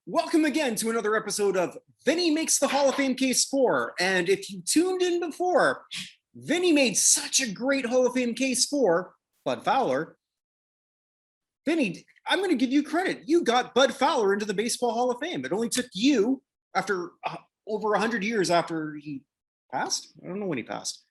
Welcome again to another episode of Vinny Makes the Hall of Fame Case 4. And if you tuned in before, Vinny made such a great Hall of Fame case for Bud Fowler. Vinny, I'm going to give you credit. You got Bud Fowler into the Baseball Hall of Fame. It only took you after over 100 years after he passed. I don't know when he passed.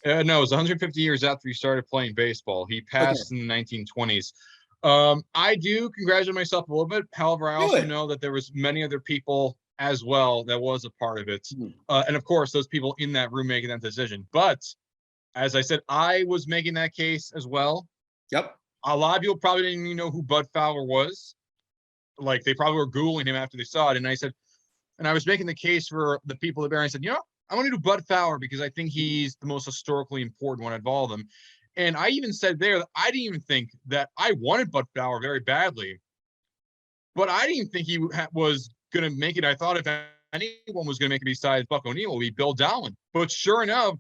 No, it was 150 years after he started playing baseball. He passed in the 1920s. I do congratulate myself a little bit. However, I also know that there was many other people as well that was a part of it. And of course, those people in that room making that decision. But as I said, I was making that case as well. Yep. A lot of people probably didn't even know who Bud Fowler was. Like, they probably were Googling him after they saw it. And I said, and I was making the case for the people at Barry. I said, you know, I want to do Bud Fowler because I think he's the most historically important one of all of them. And I even said there that I didn't even think that I wanted Bud Fowler very badly, but I didn't think he was going to make it. I thought if anyone was going to make it besides Buck O'Neil, it would be Bill Dowling. But sure enough,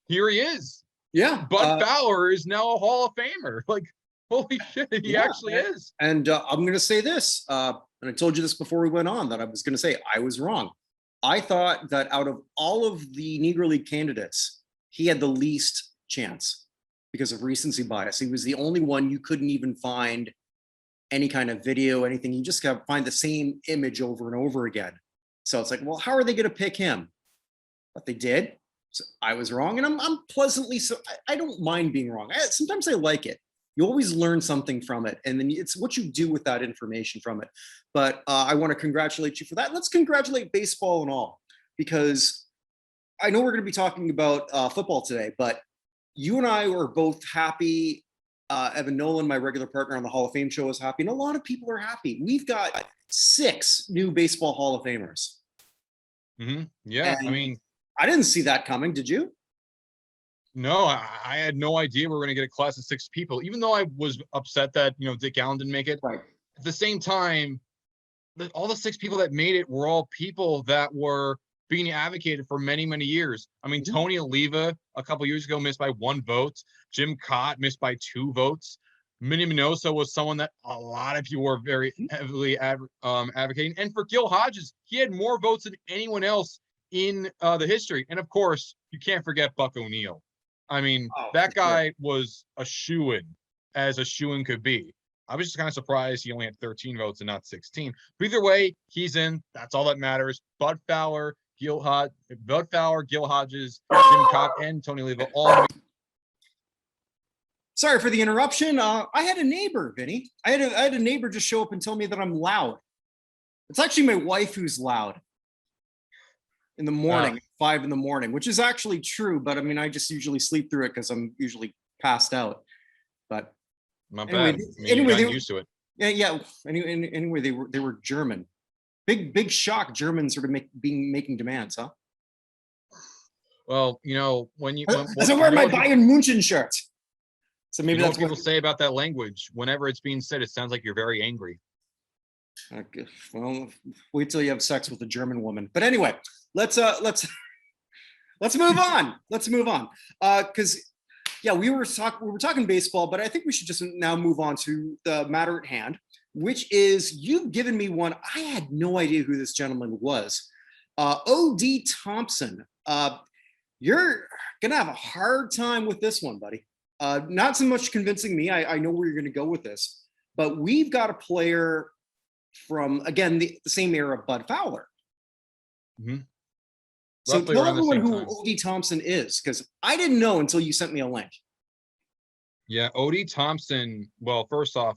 here he is. Yeah. Bud Fowler is now a Hall of Famer. Like, holy shit, he actually is. And I'm going to say this, and I told you this before we went on, that I was going to say I was wrong. I thought that out of all of the Negro League candidates, he had the least chance because of recency bias. He was the only one you couldn't even find any kind of video, anything. You just got to find the same image over and over again. So it's like, well, how are they going to pick him? But they did. So I was wrong, and I'm pleasantly so. I don't mind being wrong. Sometimes I like it. You always learn something from it, and then it's what you do with that information from it. But I want to congratulate you for that. Let's congratulate baseball and all, because I know we're going to be talking about football today, but you and I were both happy. Evan Nolan, my regular partner on the Hall of Fame show, is happy, and a lot of people are happy. We've got 6 new baseball Hall of Famers. Yeah, and I mean, I didn't see that coming. Did you? No, I had no idea we were going to get a class of 6 people, even though I was upset that, you know, Dick Allen didn't make it. Right. At the same time, all the 6 people that made it were all people that were being advocated for many, many years. I mean, Tony Oliva a couple years ago missed by 1 vote. Jim Cott missed by 2 votes. Minnie Minoso was someone that a lot of people were very heavily advocating. And for Gil Hodges, he had more votes than anyone else in the history. And of course, you can't forget Buck O'Neil. I mean, that guy was a shoo-in, as a shoo-in could be. I was just kind of surprised he only had 13 votes and not 16. But either way, he's in. That's all that matters. Bud Fowler, Gil Hodges, Jim Cott, and Tony Oliva all. Sorry for the interruption. I had a neighbor, Vinny. I had a neighbor just show up and tell me that I'm loud. It's actually my wife who's loud in the morning, 5 in the morning, which is actually true. But I mean, I just usually sleep through it because I'm usually passed out. But not bad. Anyway, they got used to it. Yeah. Anyway, they were German. Big shock. Germans sort of making demands, huh? Well, you know, when I wear my Bayern München shirt. So maybe that's what people say about that language. Whenever it's being said, it sounds like you're very angry. Okay. Well, wait till you have sex with a German woman. But anyway, let's move on. Let's move on. Because we were talking baseball, but I think we should just now move on to the matter at hand, which is you've given me one. I had no idea who this gentleman was. OD Thompson. You're gonna have a hard time with this one, buddy. Not so much convincing me. I know where you're going to go with this, but we've got a player from, again, the same era of Bud Fowler. So tell everyone who OD Thompson is, because I didn't know until you sent me a link. Yeah, OD Thompson. Well, first off,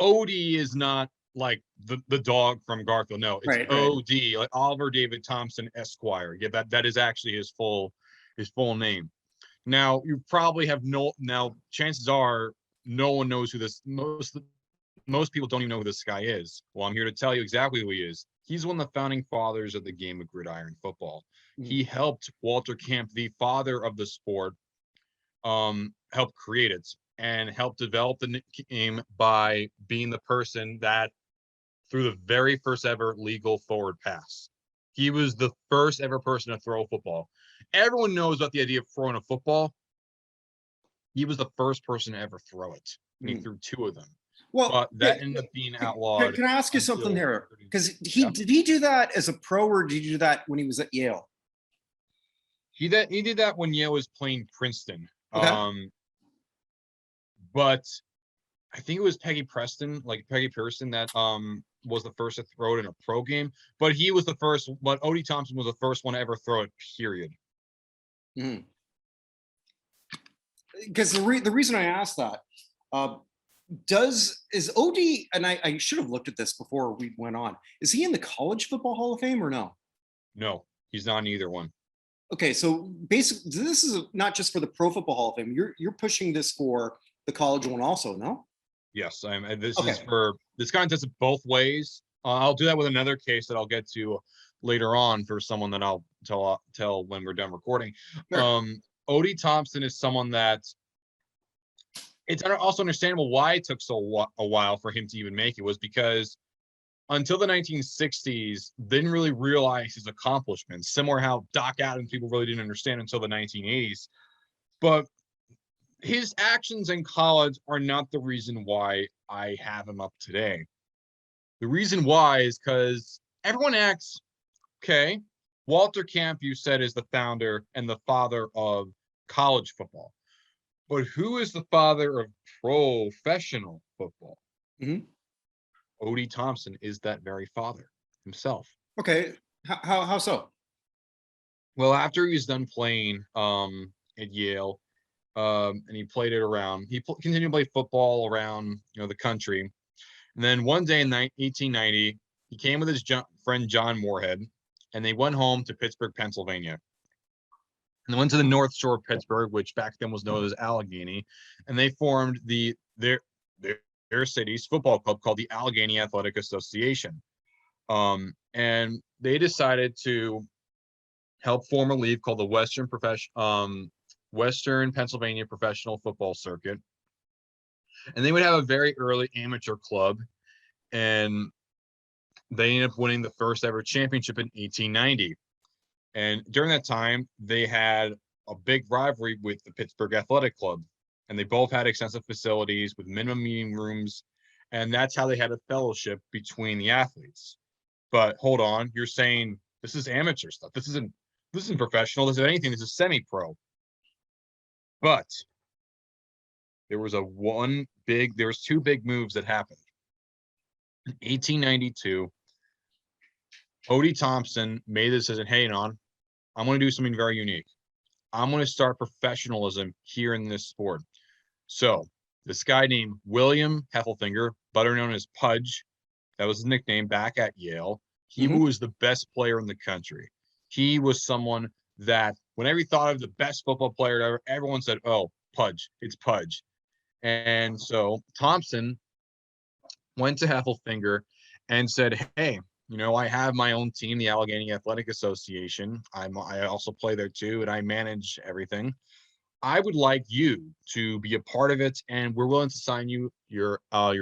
OD is not like the dog from Garfield. No, it's OD, like Oliver David Thompson Esquire. Yeah, that is actually his full name. Now, you probably have chances are no one knows who this, most of most people don't even know who this guy is. Well, I'm here to tell you exactly who he is. He's one of the founding fathers of the game of gridiron football. He helped Walter Camp, the father of the sport, help create it and help develop the game by being the person that threw the very first ever legal forward pass. He was the first ever person to throw a football. Everyone knows about the idea of throwing a football. He was the first person to ever throw it. And he threw 2 of them. Well, But that ended up being outlawed. Can I ask you something until- there? Because Yeah. did he do that as a pro, or did he do that when he was at Yale? He did that when Yale was playing Princeton. Okay. But I think it was Peggy Pearson that was the first to throw it in a pro game. But he was the first. But OD Thompson was the first one to ever throw it. Period. Because the reason I asked that, is OD, and I should have looked at this before we went on. Is he in the College Football Hall of Fame or no? No, he's not in either one. Okay, so basically, this is not just for the Pro Football Hall of Fame. You're pushing this for the college one also, no? Yes, Okay. is for this kind of does it both ways. I'll do that with another case that I'll get to later on for someone that I'll tell when we're done recording. Sure. OD Thompson is someone that it's also understandable why it took a while for him to even make it, was because until the 1960s, they didn't really realize his accomplishments, similar how Doc Adams people really didn't understand until the 1980s. But his actions in college are not the reason why I have him up today. The reason why is because everyone acts, okay, Walter Camp, you said, is the founder and the father of college football. But who is the father of professional football? OD Thompson is that very father himself. Okay, how so? Well, after he was done playing at Yale, and he played it around, he continued to play football around the country. And then one day in 1890, he came with his friend John Moorhead, and they went home to Pittsburgh, Pennsylvania. And they went to the North Shore of Pittsburgh, which back then was known as Allegheny, and they formed their city's football club called the Allegheny Athletic Association. And they decided to help form a league called the Western Pennsylvania Professional Football Circuit. And they would have a very early amateur club, and they ended up winning the first ever championship in 1890. And during that time, they had a big rivalry with the Pittsburgh Athletic Club, and they both had extensive facilities with minimum meeting rooms, and that's how they had a fellowship between the athletes. But hold on, you're saying this is amateur stuff. This isn't professional. This is anything. This is semi-pro. But there was two big moves that happened. In 1892, OD Thompson made the decision, hey, I'm going to do something very unique. I'm going to start professionalism here in this sport. So this guy named William Heffelfinger, better known as Pudge, that was his nickname back at Yale. He was the best player in the country. He was someone that whenever he thought of the best football player ever, everyone said, oh, Pudge, it's Pudge. And so Thompson went to Heffelfinger and said, hey, I have my own team, the Allegheny Athletic Association. I also play there too, and I manage everything. I would like you to be a part of it, and we're willing to sign you your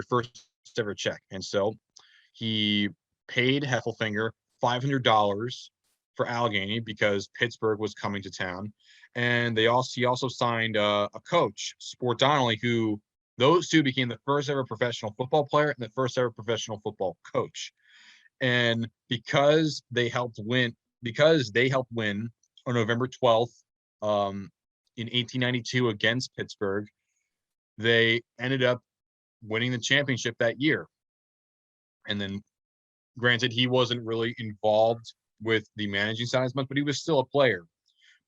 first ever check. And so he paid Heffelfinger $500 for Allegheny because Pittsburgh was coming to town, and he also signed a coach, Sport Donnelly, who those two became the first ever professional football player and the first ever professional football coach. And because they helped win on November 12th in 1892 against Pittsburgh, they ended up winning the championship that year. And then, granted, he wasn't really involved with the managing side as much, but he was still a player.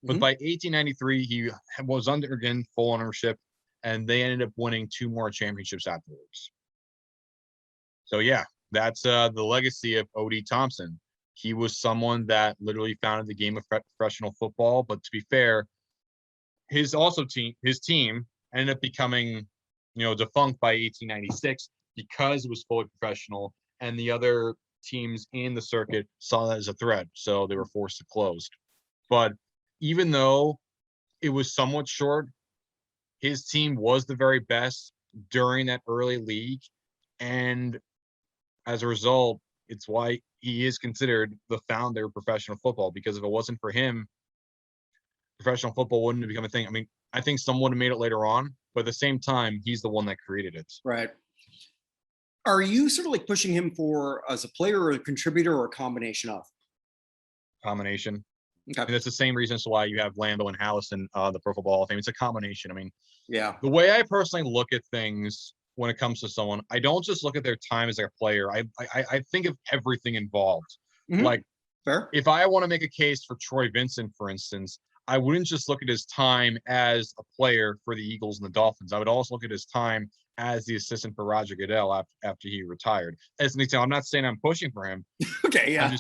But by 1893, he was under again full ownership, and they ended up winning 2 more championships afterwards. So yeah, that's the legacy of OD Thompson. He was someone that literally founded the game of professional football. But to be fair, his team ended up becoming, defunct by 1896 because it was fully professional, and the other teams in the circuit saw that as a threat, so they were forced to close. But even though it was somewhat short, his team was the very best during that early league, and as a result, it's why he is considered the founder of professional football, because if it wasn't for him, professional football wouldn't have become a thing. I mean, I think someone would have made it later on, but at the same time, he's the one that created it. Right. Are you sort of like pushing him for as a player or a contributor or a combination of? Combination. Okay. And it's the same reason as to why you have Lambeau and Hallison, the Pro Football Hall of Fame. It's a combination. I mean, Yeah. the way I personally look at things when it comes to someone, I don't just look at their time as a player. I think of everything involved. Mhm. Like, Fair. if I want to make a case for Troy Vincent, for instance, I wouldn't just look at his time as a player for the Eagles and the Dolphins. I would also look at his time as the assistant for Roger Goodell after he retired. As an example, I'm not saying I'm pushing for him. Okay. Yeah.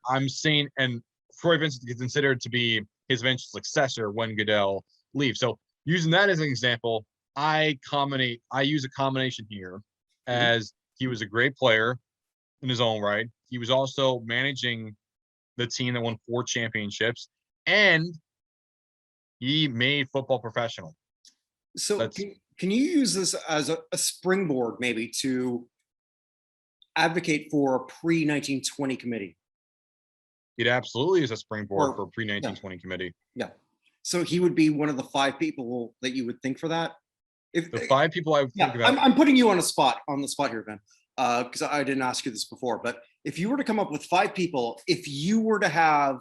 I'm saying, and Troy Vincent is considered to be his eventual successor when Goodell leaves. So using that as an example, I use a combination here, as he was a great player in his own right. He was also managing the team that won 4 championships, and he made football professional. So can you use this as a springboard maybe to advocate for a pre-1920 committee? It absolutely is a springboard Or- for a pre-1920 committee. Yeah. So he would be one of the 5 people that you would think for that? If The 5 people I would think yeah, about. I'm putting you on the spot here, Ben, because I didn't ask you this before. But if you were to come up with 5 people, if you were the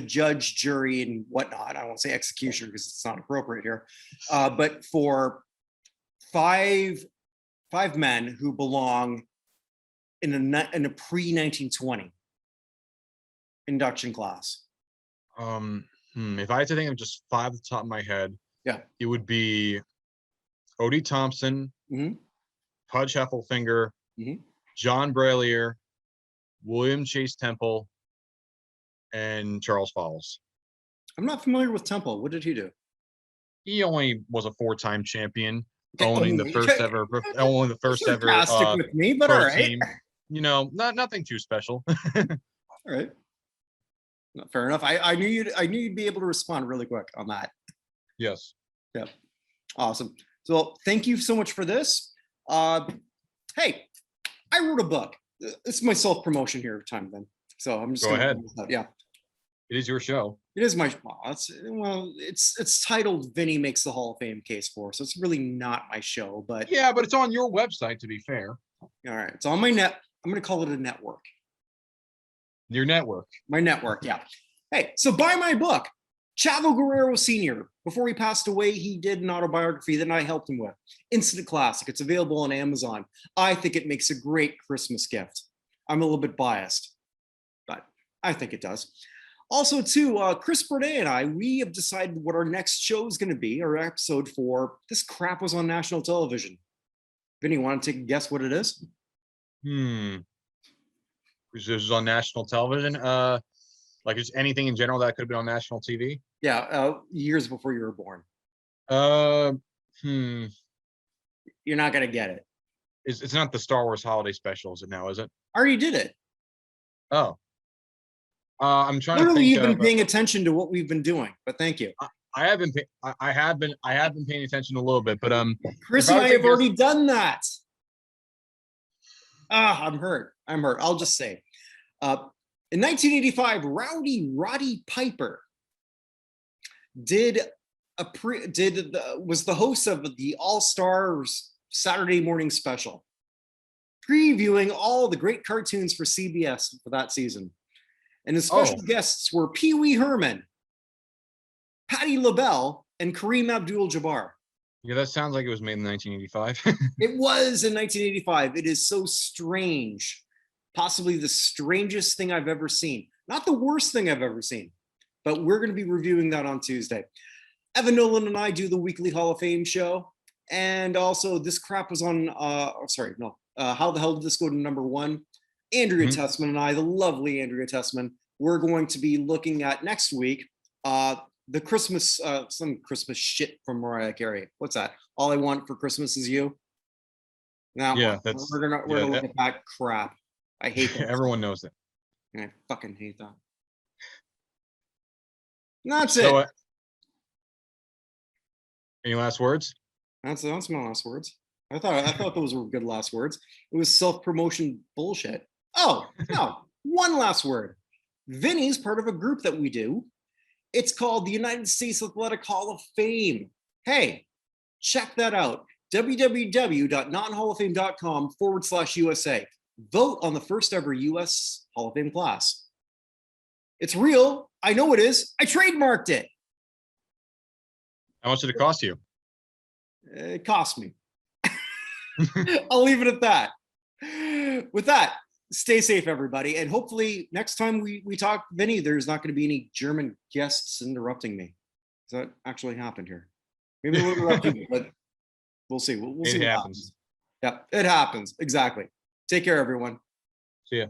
judge, jury, and whatnot, I won't say executioner because it's not appropriate here, but for five men who belong in a pre-1920 induction class. If I had to think of just 5 at the top of my head, Yeah. it would be OD Thompson, Mhm. Pudge Heffelfinger, Mhm. John Bralier, William Chase Temple, and Charles Fowles. I'm not familiar with Temple. What did he do? He only was a 4-time champion, Okay, owning the first ever sarcastic with me, but all pro right. team. Nothing too special. All right. No, fair enough. I knew you'd be able to respond really quick on that. Yes. Yeah. Awesome. So thank you so much for this. Hey, I wrote a book. This is my self-promotion here time then. So I'm just Go gonna ahead. Yeah. It is your show. It is my it's titled Vinny Makes the Hall of Fame Case for, so it's really not my show, but Yeah, but it's on your website, to be fair. all right. It's on my net. I'm gonna call it a network. Your network. My network, yeah. Hey, so buy my book. Chavo Guerrero Sr. Before he passed away, he did an autobiography that I helped him with. Instant classic. It's available on Amazon. I think it makes a great Christmas gift. I'm a little bit biased, but I think it does. Also, too, Chris Burnett and we have decided what our next show is going to be, our episode for This Crap Was on National Television. Vinny, want to take a guess what it is? This is on national television. Like just anything in general that could have been on national TV. Yeah, years before you were born. You're not going to get it. It's not the Star Wars holiday special, is it now, is it? I already did it. Oh. I'm trying Literally, to think you've been paying attention to what we've been doing, but thank you. I have been paying attention a little bit, but Chris and I have already done that. I'm hurt. I'll just say, in 1985, Rowdy Roddy Piper was the host of the All Stars Saturday morning special, previewing all the great cartoons for CBS for that season. And his special guests were Pee Wee Herman, Patti LaBelle, and Kareem Abdul-Jabbar. Yeah, that sounds like it was made in 1985. It was in 1985. It is so strange. Possibly the strangest thing I've ever seen. Not the worst thing I've ever seen, but we're going to be reviewing that on Tuesday. Evan Nolan and I do the weekly Hall of Fame show. And also This Crap Was on, How the Hell Did This Go to #1? Andrea Tessman and I, the lovely Andrea Tessman, we're going to be looking at next week, the Christmas, some Christmas shit from Mariah Carey. What's that? All I Want for Christmas Is You. Now, Yeah, that's- we're gonna yeah, look at that crap. I hate that. Everyone knows it. I fucking hate that. And that's So, it. any last words? That's my last words. I thought those were good last words. It was self-promotion bullshit. Oh, no. One last word. Vinny's part of a group that we do. It's called the United States Athletic Hall of Fame. Hey, check that out. www.nothalloffame.com/USA. Vote on the first ever US Hall of Fame class. It's real. I know it is. I trademarked it. How much did it cost you? It cost me. I'll leave it at that. With that, stay safe, everybody. And hopefully next time we talk, Vinny, there's not going to be any German guests interrupting me. Does that actually happen here? Maybe they'll interrupt you, but we'll see. We'll see It what happens. happens. Yeah, it happens. Exactly. Take care, everyone. See ya.